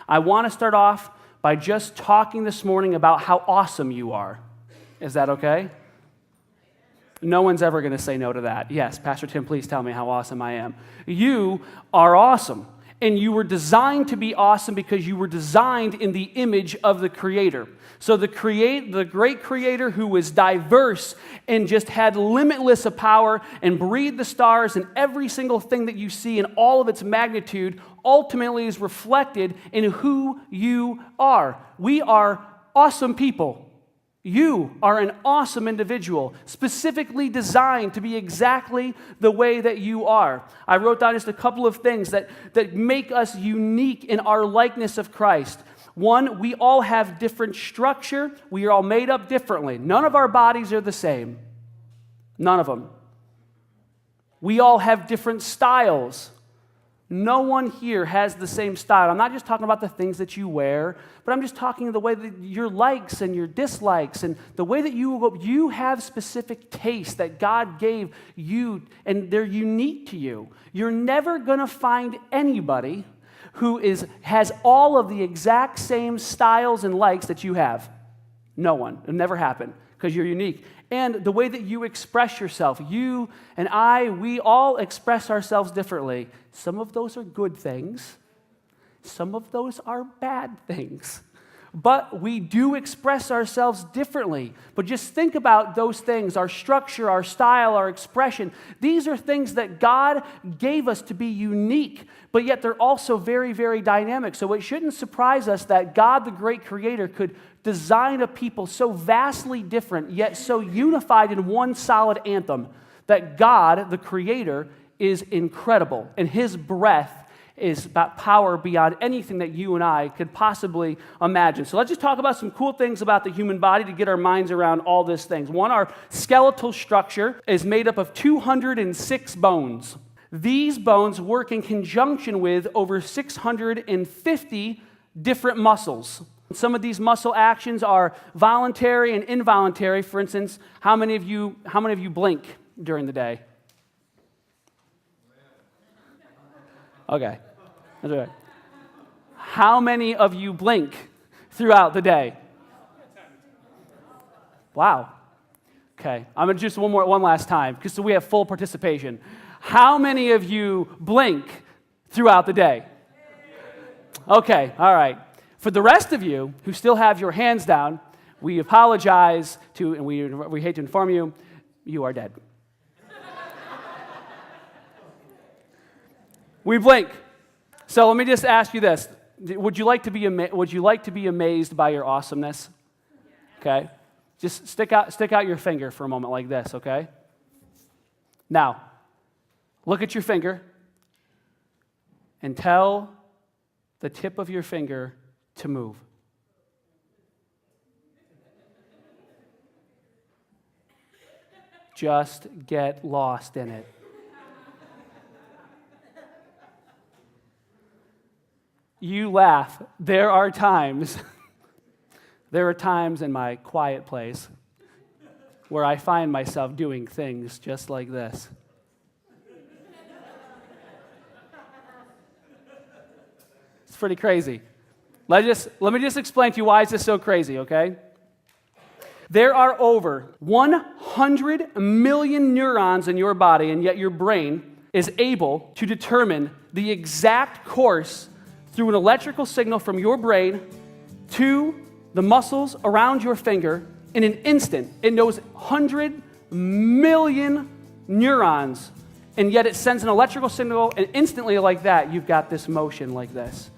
I want to start off by just talking this morning about how awesome you are. Is that okay? No one's ever going to say no to that. Yes, Pastor Tim, please tell me how awesome I am. You are awesome. And you were designed to be awesome because you were designed in the image of the Creator. So the great Creator who was diverse and just had limitless of power and breathed the stars, and every single thing that you see in all of its magnitude ultimately is reflected in who you are. We are awesome people. You are an awesome individual, specifically designed to be exactly the way that you are. I wrote down just a couple of things that make us unique in our likeness of Christ. One, we all have different structure. We are all made up differently. None of our bodies are the same. None of them. We all have different styles. No one here has the same style. I'm not just talking about the things that you wear, but I'm just talking the way that your likes and your dislikes and the way that you have specific tastes that God gave you, and they're unique to you. You're never going to find anybody who has all of the exact same styles and likes that you have. No one. It'll never happen because you're unique. And the way that you express yourself, you and I, we all express ourselves differently. Some of those are good things. Some of those are bad things. But we do express ourselves differently. But just think about those things, our structure, our style, our expression. These are things that God gave us to be unique, but yet they're also very, very dynamic. So it shouldn't surprise us that God, the great Creator, could design a people so vastly different, yet so unified in one solid anthem, that God, the Creator, is incredible. And His breath is about power beyond anything that you and I could possibly imagine. So let's just talk about some cool things about the human body to get our minds around all these things. One, our skeletal structure is made up of 206 bones. These bones work in conjunction with over 650 different muscles. Some of these muscle actions are voluntary and involuntary. For instance, how many of you blink during the day? Okay, that's all right. How many of you blink throughout the day? Wow. Okay, I'm gonna just one last time, because so we have full participation. How many of you blink throughout the day? Okay, all right. For the rest of you who still have your hands down, we apologize to, and we hate to inform you, you are dead. We blink. So let me just ask you this: would you like to be amazed by your awesomeness? Okay. Just stick out your finger for a moment like this. Okay. Now, look at your finger and tell the tip of your finger to move. Just get lost in it. You laugh. There are times in my quiet place where I find myself doing things just like this. It's pretty crazy. Let me just explain to you why is this so crazy, okay? There are over 100 million neurons in your body, and yet your brain is able to determine the exact course through an electrical signal from your brain to the muscles around your finger in an instant. It knows 100 million neurons, and yet it sends an electrical signal, and instantly like that, you've got this motion like this.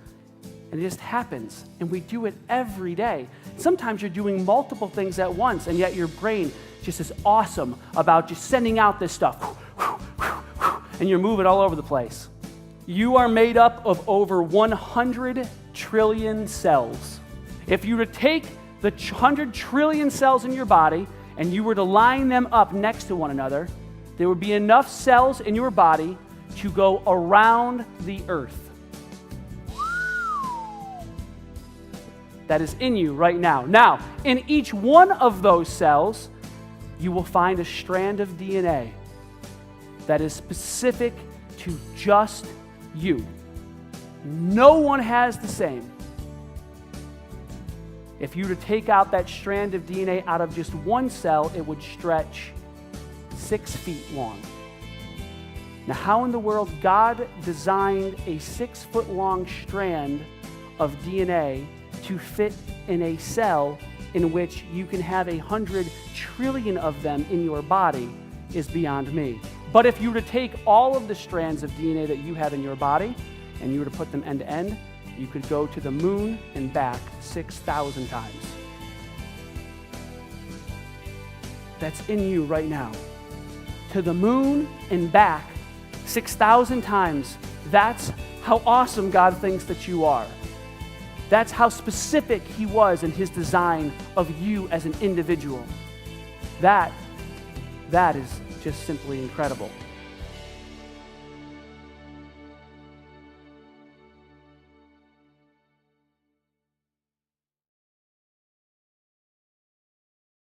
And it just happens, and we do it every day. Sometimes you're doing multiple things at once, and yet your brain just is awesome about just sending out this stuff, and you're moving all over the place. You are made up of over 100 trillion cells. If you were to take the 100 trillion cells in your body and you were to line them up next to one another, there would be enough cells in your body to go around the earth. That is in you right now. Now, in each one of those cells, you will find a strand of DNA that is specific to just you. No one has the same. If you were to take out that strand of DNA out of just one cell, it would stretch 6 feet long. Now, how in the world God designed a 6-foot-long strand of DNA to fit in a cell in which you can have 100 trillion of them in your body is beyond me. But if you were to take all of the strands of DNA that you have in your body and you were to put them end to end, you could go to the moon and back 6,000 times. That's in you right now. To the moon and back 6,000 times. That's how awesome God thinks that you are. That's how specific He was in His design of you as an individual. That is just simply incredible.